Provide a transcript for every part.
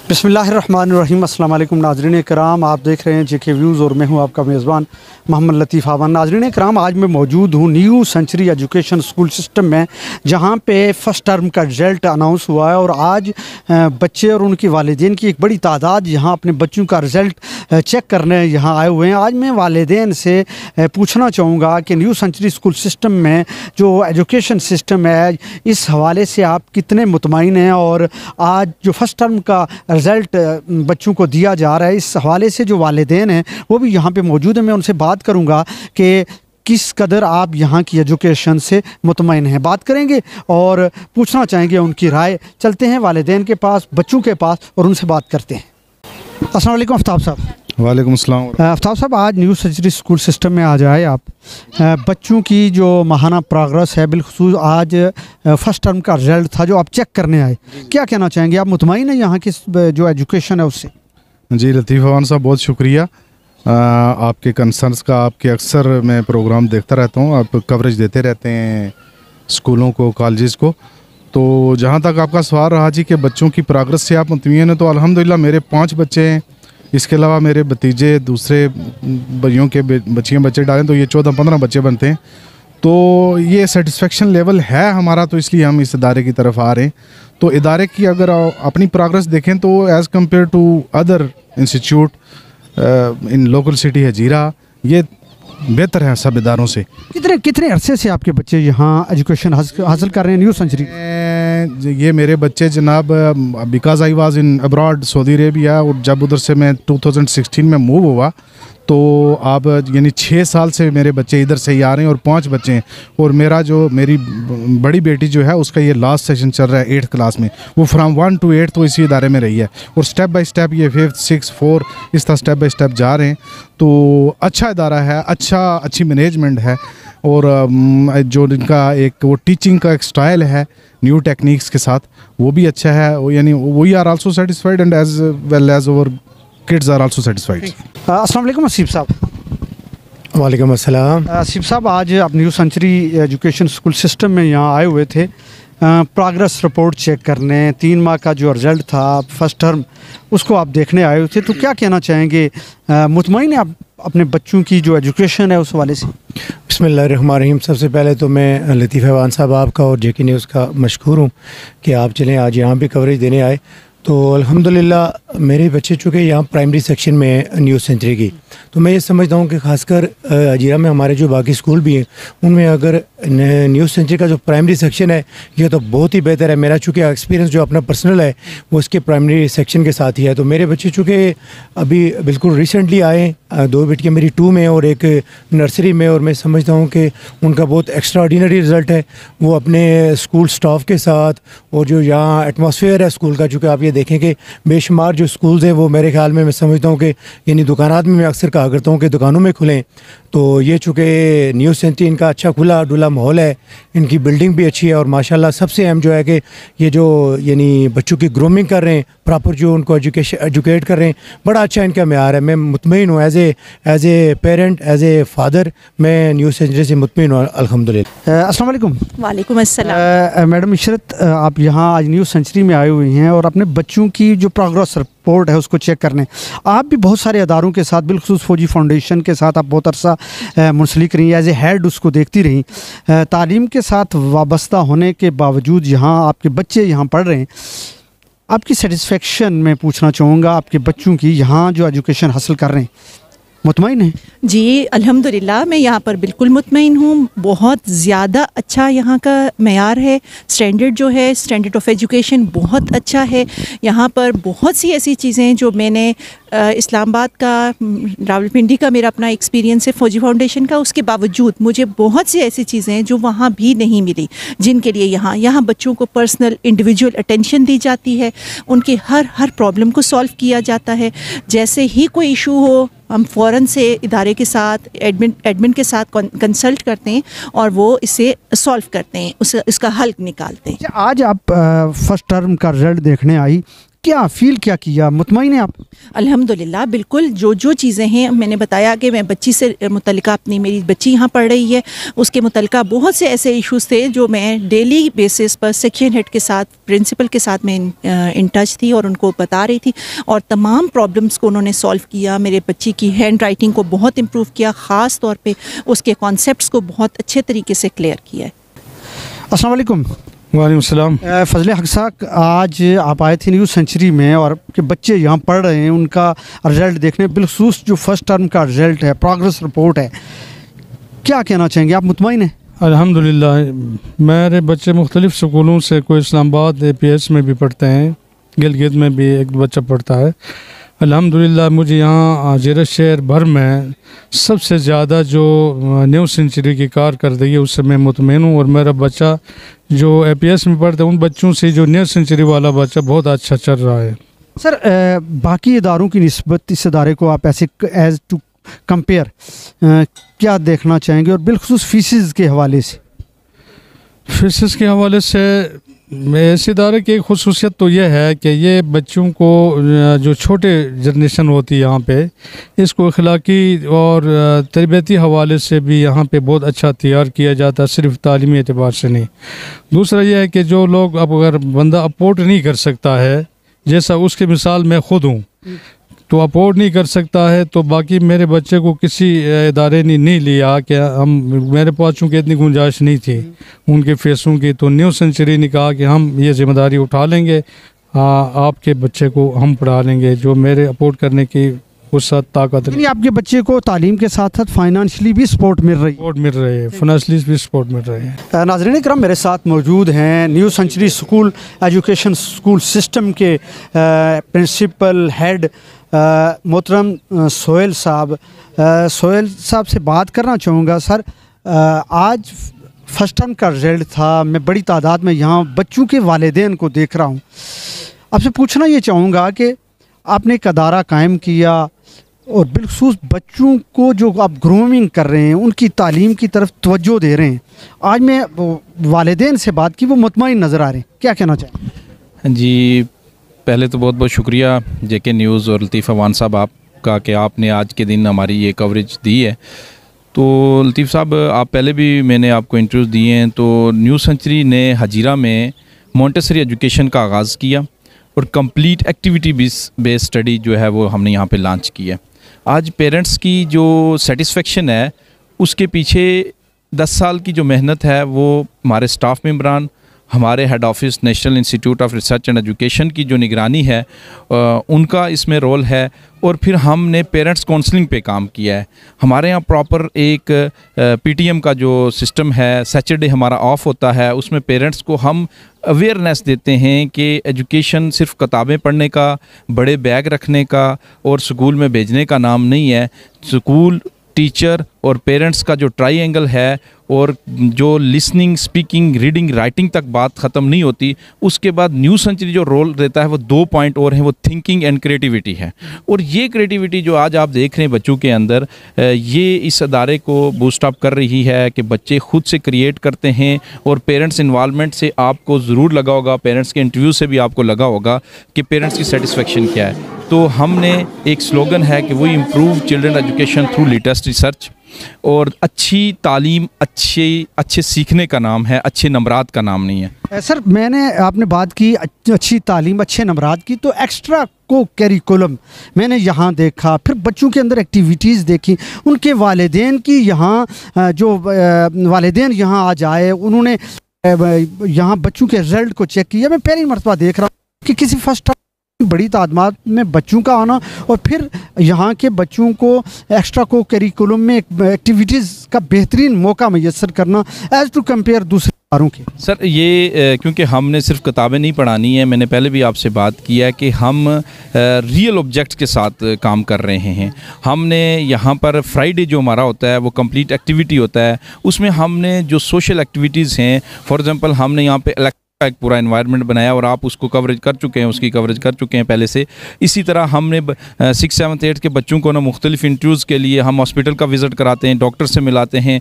बिस्मिल्लाहिर्रहमानिर्रहीम। अस्सलाम वालेकुम नाज़रीन कराम, आप देख रहे हैं जेके व्यूज़ और मैं हूं आपका मेज़बान मोहम्मद लतीफ़ आवान। नाज़रीन कराम, आज मैं मौजूद हूं New Century Education School System में, जहां पे फ़र्स्ट टर्म का रिज़ल्ट अनाउंस हुआ है और आज बच्चे और उनके वालिदैन की एक बड़ी तादाद यहां अपने बच्चों का रिज़ल्ट चेक करने यहाँ आए हुए हैं। आज मैं वालिदैन से पूछना चाहूँगा कि न्यू सेंचुरी स्कूल सिस्टम में जो एजुकेशन सिस्टम है, इस हवाले से आप कितने मुतमईन हैं और आज जो फ़र्स्ट टर्म का रिज़ल्ट बच्चों को दिया जा रहा है, इस हवाले से जो वालिदैन हैं वो भी यहाँ पे मौजूद हैं। मैं उनसे बात करूँगा कि किस कदर आप यहाँ की एजुकेशन से मुतमईन हैं, बात करेंगे और पूछना चाहेंगे उनकी राय। चलते हैं वालिदैन के पास, बच्चों के पास और उनसे बात करते हैं। अस्सलाम वालेकुम आफ्ताब साहब। वालेकुम अस्सलाम। आफ्ताब साहब, आज न्यू सेंचुरी स्कूल सिस्टम में आ जाए आप, बच्चों की जो माहाना प्रोग्रेस है, बिलखुसूस आज फ़र्स्ट टर्म का रिज़ल्ट था जो आप चेक करने आए, क्या कहना चाहेंगे? आप मुतमईन हैं यहाँ की जो एजुकेशन है उससे? जी लतीफ़ आवान साहब, बहुत शुक्रिया आपके कंसर्न्स का। आपके अक्सर मैं प्रोग्राम देखता रहता हूँ, आप कवरेज देते रहते हैं स्कूलों को, कॉलेज़ को। तो जहाँ तक आपका सवाल रहा जी कि बच्चों की प्रोग्रेस से आप मुतमईन हैं, तो अल्हम्दुलिल्लाह मेरे 5 बच्चे हैं। इसके अलावा मेरे भतीजे दूसरे भाइयों के बच्चे डालें तो ये 14-15 बच्चे बनते हैं। तो ये सेटिस्फेक्शन लेवल है हमारा, तो इसलिए हम इस इदारे की तरफ आ रहे हैं। तो इदारे की अगर अपनी प्रोग्रेस देखें तो as compare to other institute in local city Hazira, ये बेहतर है सब इदारों से। कितने अरसे से आपके बच्चे यहाँ एजुकेशन हासिल कर रहे हैं न्यू सेंचुरी? ये मेरे बच्चे जनाब, because I was in abroad Saudi Arabia, और जब उधर से मैं 2016 में मूव हुआ तो आप यानी 6 साल से मेरे बच्चे इधर से ही आ रहे हैं और 5 बच्चे हैं। और मेरी बड़ी बेटी जो है उसका ये लास्ट सेशन चल रहा है 8th क्लास में। वो फ्राम 1 to 8 तो इसी इदारे में रही है और स्टेप बाय स्टेप ये 5th, 6th, 4 इस तरह स्टेप बाय स्टेप जा रहे हैं। तो अच्छा इदारा है, अच्छी मैनेजमेंट है और जो इनका एक वो टीचिंग का एक स्टाइल है न्यू टेक्निक्स के साथ, वो भी अच्छा है। यानी we are also satisfied and as well as our kids are also satisfied. अस्सलाम वालेकुम असीफ साहब। वालेकुम अस्सलाम। असीफ साहब, आज आप New Century Education School System में यहाँ आए हुए थे प्रोग्रेस रिपोर्ट चेक करने। 3 माह का जो रिज़ल्ट था फ़र्स्ट टर्म, उसको आप देखने आए हुए थे, तो क्या कहना चाहेंगे? मुतमईन हैं आप अपने बच्चों की जो एजुकेशन है उस वाले से? बिस्मिल्लाहिर्रहमानिर्रहीम। सबसे पहले तो मैं लतीफ़ आवान साहब आपका और जेके न्यूज़ का मशकूर हूँ कि आप चलें आज यहाँ भी कवरेज देने आए। तो अल्हम्दुलिल्लाह मेरे बच्चे चूँकि यहाँ प्राइमरी सेक्शन में है न्यू सेंचुरी की, तो मैं ये समझता हूँ कि ख़ासकर हजीरा में हमारे जो बाकी स्कूल भी हैं उनमें अगर न्यू सेंचुरी का जो प्राइमरी सेक्शन है ये तो बहुत ही बेहतर है। मेरा चूँकि एक्सपीरियंस जो अपना पर्सनल है वो इसके प्राइमरी सेक्शन के साथ ही है। तो मेरे बच्चे चूँकि अभी बिल्कुल रिसेंटली आए, 2 बेटियाँ मेरी 2 में और एक नर्सरी में, और मैं समझता हूँ कि उनका बहुत एक्स्ट्रा ऑर्डिनरी रिज़ल्ट है। वो अपने स्कूल स्टाफ के साथ और जो यहाँ एटमॉस्फेयर है स्कूल का, चूँकि आप ये देखें कि बेशुमार जो स्कूल्स हैं वो मेरे ख्याल में मैं समझता हूँ कि यानी दुकानात में मैं अक्सर कहा करता हूँ कि दुकानों में खुलें। तो ये चूँकि न्यू सेंचुरी इनका अच्छा खुला डुला माहौल है, इनकी बिल्डिंग भी अच्छी है और माशाल्लाह सबसे अहम जो है कि ये जो यानी बच्चों की ग्रूमिंग कर रहे हैं, प्रॉपर जो उनको एजुकेट कर रहे हैं, बड़ा अच्छा इनका मेयार है। मैं मुतमईन हूँ as a parent, as a father, मैं न्यू सेंचुरी से मुतमईन हूँ अल्हम्दुलिल्लाह। अस्सलाम वालेकुम। वालेकुम अस्सलाम। मैडम इशरत, आप यहाँ आज न्यू सेंचुरी में आए हुए हैं और अपने बच्चों की जो प्रोग्रेस रिपोर्ट है उसको चेक करने। आप भी बहुत सारे अदारों के साथ, बिलखुसूस फौजी फाउंडेशन के साथ आप बहुत अरसा मुंसलिक रही, एज ए हेड उसको देखती रही। तालीम के साथ वाबस्ता होने के बावजूद यहाँ आपके बच्चे यहाँ पढ़ रहे हैं, आपकी सेटिस्फेक्शन मैं पूछना चाहूँगा आपके बच्चों की यहाँ जो एजुकेशन हासिल कर रहे हैं, मुतमईन हैं? जी अल्हम्दुलिल्लाह, मैं यहाँ पर बिल्कुल मुतमईन हूँ। बहुत ज़्यादा अच्छा यहाँ का मेयार है, स्टैंडर्ड जो है, स्टैंडर्ड ऑफ एजुकेशन बहुत अच्छा है। यहाँ पर बहुत सी ऐसी चीज़ें जो मैंने इस्लामाबाद का, रावलपिंडी का मेरा अपना एक्सपीरियंस है फौजी फाउंडेशन का, उसके बावजूद मुझे बहुत सी ऐसी चीज़ें हैं जो वहाँ भी नहीं मिली, जिनके लिए यहाँ बच्चों को पर्सनल इंडिविजुअल अटेंशन दी जाती है, उनके हर प्रॉब्लम को सॉल्व किया जाता है। जैसे ही कोई इशू हो हम फ़ौरन से इदारे के साथ, एडमिन के साथ कंसल्ट करते हैं और वो इसे सॉल्व करते हैं, उसका हल निकालते हैं। आज आप फ़र्स्ट टर्म का रिज़ल्ट देखने आई, क्या फील क्या किया, मुतमईन है आप? अल्हम्दुलिल्लाह बिल्कुल, जो जो चीज़ें हैं, मैंने बताया कि मैं बच्ची से मुतल्लिका, अपनी मेरी बच्ची यहाँ पढ़ रही है, उसके मुतल्लिका बहुत से ऐसे इश्यूज़ थे जो मैं डेली बेसिस पर सेक्शन हेड के साथ, प्रिंसिपल के साथ मैं इन टच थी और उनको बता रही थी, और तमाम प्रॉब्लम्स को उन्होंने सॉल्व किया। मेरे बच्ची की हैंड राइटिंग को बहुत इम्प्रूव किया, ख़ास तौर पर उसके कॉन्सेप्ट्स को बहुत अच्छे तरीके से क्लियर किया है। अस्सलाम वालेकुम। वालेकुम सलाम। फजले हक साहब, आज आप आए थे न्यू सेंचुरी में और के बच्चे यहाँ पढ़ रहे हैं, उनका रिज़ल्ट देखने, बिलखसूस जो फर्स्ट टर्म का रिज़ल्ट है, प्रोग्रेस रिपोर्ट है, क्या कहना चाहेंगे आप? मुतमईन हैं? अल्हम्दुलिल्लाह, मेरे बच्चे मुख्तलिफ़ स्कूलों से, कोई इस्लामाबाद APS में भी पढ़ते हैं, गिलगित में भी एक बच्चा पढ़ता है। अल्हम्दुलिल्लाह मुझे यहाँ ज़ेरत शहर भर में सबसे ज़्यादा जो न्यू सेंचुरी की कारकर्दगी है उससे मैं मुतमईन हूँ, और मेरा बच्चा जो APS में पढ़ता है उन बच्चों से जो न्यू सेंचुरी वाला बच्चा बहुत अच्छा चल रहा है। सर, बाकी इदारों की निस्बत इस इदारे को आप ऐसे एज टू कंपेयर क्या देखना चाहेंगे, और बिलखुसूस फीसिस के हवाले से? फीसिस के हवाले से इस इदारे की एक खुसूसियत तो यह है कि ये बच्चों को, जो छोटे जनरेशन होती है यहाँ पे, इसको अखलाकी और तरबियती हवाले से भी यहाँ पे बहुत अच्छा तैयार किया जाता है, सिर्फ तालीमी एतबार से नहीं। दूसरा यह है कि जो लोग, अब अगर बंदा अफोर्ड नहीं कर सकता है, जैसा उसकी मिसाल मैं ख़ुद हूँ, तो अफोर्ड नहीं कर सकता है, तो बाकी मेरे बच्चे को किसी इदारे ने नहीं लिया कि मेरे पास चूँकि इतनी गुंजाइश नहीं थी उनके फीसों की, तो न्यू सेंचुरी ने कहा कि हम ये ज़िम्मेदारी उठा लेंगे, आपके बच्चे को हम पढ़ा लेंगे, जो मेरे अफोर्ड करने की उस ताकत नहीं। आपके बच्चे को तालीम के साथ साथ फाइनेंशियली भी सपोर्ट मिल रही है? फाइनेंशियली भी सपोर्ट मिल रहे हैं। नाज़रीन इकराम, मेरे साथ मौजूद हैं New Century School Education School System के प्रिंसिपल हेड मोहतरम सोहेल साहब। सोहेल साहब से बात करना चाहूँगा। सर, आज फर्स्ट टर्म का रिज़ल्ट था, मैं बड़ी तादाद में यहाँ बच्चों के वालिदैन को देख रहा हूँ। आपसे पूछना ये चाहूँगा कि आपने एक अदारा कायम किया और बिलखसूस बच्चों को जो आप ग्रूमिंग कर रहे हैं, उनकी तालीम की तरफ तवज्जो दे रहे हैं। आज मैं वालिदैन से बात की, वो मुतमईन नज़र आ रहे हैं, क्या कहना चाहें? जी, पहले तो बहुत बहुत शुक्रिया JK न्यूज़ और लतीफ़ अवान साहब आपका कि आपने आज के दिन हमारी ये कवरेज दी है। तो लतीफ़ साहब, आप पहले भी मैंने आपको इंटरव्यू दिए हैं, तो न्यू सेंचुरी ने हजीरा में मॉन्टेसरी एजुकेशन का आगाज़ किया और कंप्लीट एक्टिविटी बेस्ड स्टडी जो है वो हमने यहाँ पे लॉन्च की है। आज पेरेंट्स की जो सेटिस्फेक्शन है, उसके पीछे 10 साल की जो मेहनत है वो हमारे स्टाफ मेंबरान, हमारे head office national institute of research and education की जो निगरानी है उनका इसमें रोल है, और फिर हमने पेरेंट्स काउंसलिंग पे काम किया है। हमारे यहाँ प्रॉपर एक PTM का जो सिस्टम है, सैटरडे हमारा ऑफ होता है, उसमें पेरेंट्स को हम अवेयरनेस देते हैं कि एजुकेशन सिर्फ किताबें पढ़ने का, बड़े बैग रखने का और स्कूल में भेजने का नाम नहीं है। स्कूल, टीचर और पेरेंट्स का जो ट्राइएंगल है, और जो लिसनिंग, स्पीकिंग, रीडिंग, राइटिंग तक बात ख़त्म नहीं होती, उसके बाद न्यू सेंचुरी जो रोल रहता है वो 2 पॉइंट और हैं, वो थिंकिंग एंड क्रिएटिविटी है। और ये क्रिएटिविटी जो आज आप देख रहे हैं बच्चों के अंदर, ये इस अदारे को बूस्ट अप कर रही है कि बच्चे खुद से क्रिएट करते हैं, और पेरेंट्स इन्वॉल्वमेंट से आपको ज़रूर लगा होगा, पेरेंट्स के इंटरव्यू से भी आपको लगा होगा कि पेरेंट्स की सेटिस्फेक्शन क्या है। तो हमने एक स्लोगन है कि we improve children education through latest research, और अच्छी तालीम अच्छे सीखने का नाम है, अच्छे नंबरात का नाम नहीं है। सर, आपने बात की अच्छी तालीम, अच्छे नंबरात की, तो एक्स्ट्रा को करिकुलम मैंने यहाँ देखा, फिर बच्चों के अंदर एक्टिविटीज़ देखी, उनके वालिदैन की यहाँ जो वालिदैन यहाँ आज आए, उन्होंने यहाँ बच्चों के रिज़ल्ट को चेक किया। मैं पहली मरतबा देख रहा हूँ कि किसी फर्स्ट बड़ी तादाद में बच्चों का आना, और फिर यहाँ के बच्चों को एक्स्ट्रा को करिकुलम में एक्टिविटीज़ का बेहतरीन मौका मैसर करना एज़ टू कंपेयर दूसरे इदारों के। सर, ये क्योंकि हमने सिर्फ किताबें नहीं पढ़ानी है, मैंने पहले भी आपसे बात किया कि हम रियल ऑब्जेक्ट्स के साथ काम कर रहे हैं। हमने यहाँ पर फ्राइडे जो हमारा होता है वो कंप्लीट एक्टिविटी होता है, उसमें हमने जो सोशल एक्टिविटीज़ हैं, फॉर एग्ज़ाम्पल हमने यहाँ पे का एक पूरा इन्वायरमेंट बनाया और आप उसको कवरेज कर चुके हैं, उसकी कवरेज कर चुके हैं पहले से। इसी तरह हमने 6, 7, 8 के बच्चों को ना मुख्तलिफ इंटरव्यूज़ के लिए हम हॉस्पिटल का विज़िट कराते हैं, डॉक्टर से मिलाते हैं,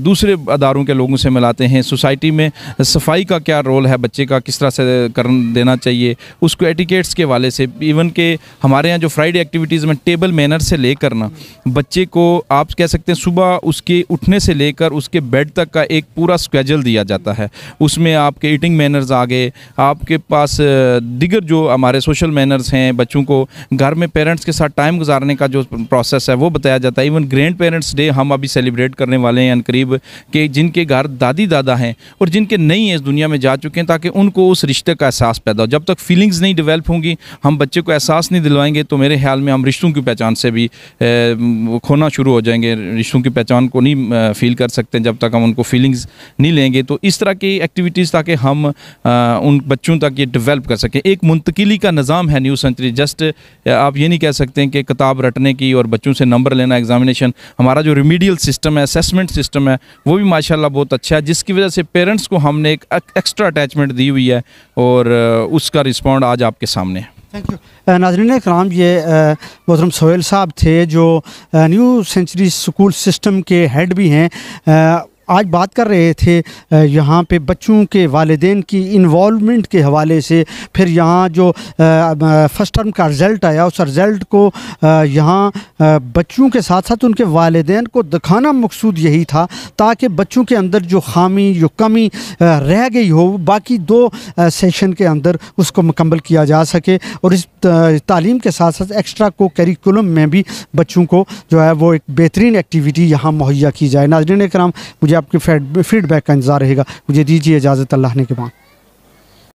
दूसरे अदारों के लोगों से मिलाते हैं, सोसाइटी में सफाई का क्या रोल है, बच्चे का किस तरह से कर देना चाहिए, उसको एटिकेट्स के वाले से, इवन के हमारे यहाँ जो फ्राइडे एक्टिविटीज़ में टेबल मैनर से लेकर ना बच्चे को आप कह सकते हैं सुबह उसके उठने से लेकर उसके बेड तक का एक पूरा स्केड्यूल दिया जाता है। उसमें आपके ईटिंग मैनर्स आ गए, आपके पास दिगर जो हमारे सोशल मैनर्स हैं, बच्चों को घर में पेरेंट्स के साथ टाइम गुजारने का जो प्रोसेस है वो बताया जाता है। इवन ग्रैंड पेरेंट्स डे हम अभी सेलिब्रेट करने वाले हैं अनकरीब, कि जिनके घर दादी दादा हैं और जिनके नहीं है इस दुनिया में जा चुके हैं, ताकि उनको उस रिश्ते का एहसास पैदा हो। जब तक फीलिंग्स नहीं डेवलप होंगी, हम बच्चे को एहसास नहीं दिलवाएंगे, तो मेरे ख्याल में हम रिश्तों की पहचान से भी खोना शुरू हो जाएंगे। रिश्तों की पहचान को नहीं फील कर सकते जब तक हम उनको फीलिंग्स नहीं लेंगे। तो इस तरह की एक्टिविटीज़ ताकि हम उन बच्चों तक ये डेवलप कर सकें। एक मुंतकिली का निज़ाम है न्यू सेंचुरी, जस्ट आप ये नहीं कह सकते कि किताब रटने की और बच्चों से नंबर लेना, एग्जामिनेशन। हमारा जो रिमीडियल सिस्टम है, असेसमेंट सिस्टम है, वो भी माशाल्लाह बहुत अच्छा है, जिसकी वजह से पेरेंट्स को हमने एक एक्स्ट्रा अटैचमेंट दी हुई है और उसका रिस्पॉन्ड आज आपके सामने है। Thank you. नाज़रीन कराम, ये मोहतरम सोहेल साहब थे जो न्यू सेंचुरी स्कूल सिस्टम के हेड भी हैं। आज बात कर रहे थे यहाँ पे बच्चों के वालिदैन की इन्वॉल्वमेंट के हवाले से। फिर यहाँ जो फर्स्ट टर्म का रिज़ल्ट आया, उस रिज़ल्ट को यहाँ बच्चों के साथ साथ उनके वालिदैन को दिखाना मकसूद यही था, ताकि बच्चों के अंदर जो खामी, जो कमी रह गई हो, बाकी 2 सेशन के अंदर उसको मुकम्मल किया जा सके और इस तालीम के साथ साथ एक्स्ट्रा को करिकुलम में भी बच्चों को जो है वो एक बेहतरीन एक्टिविटी यहाँ मुहैया की जाए। नाज़रीन कराम, मुझे आपके फीडबैक का इंतज़ार रहेगा। मुझे दीजिए इजाज़त, अल्लाह ने के बाद।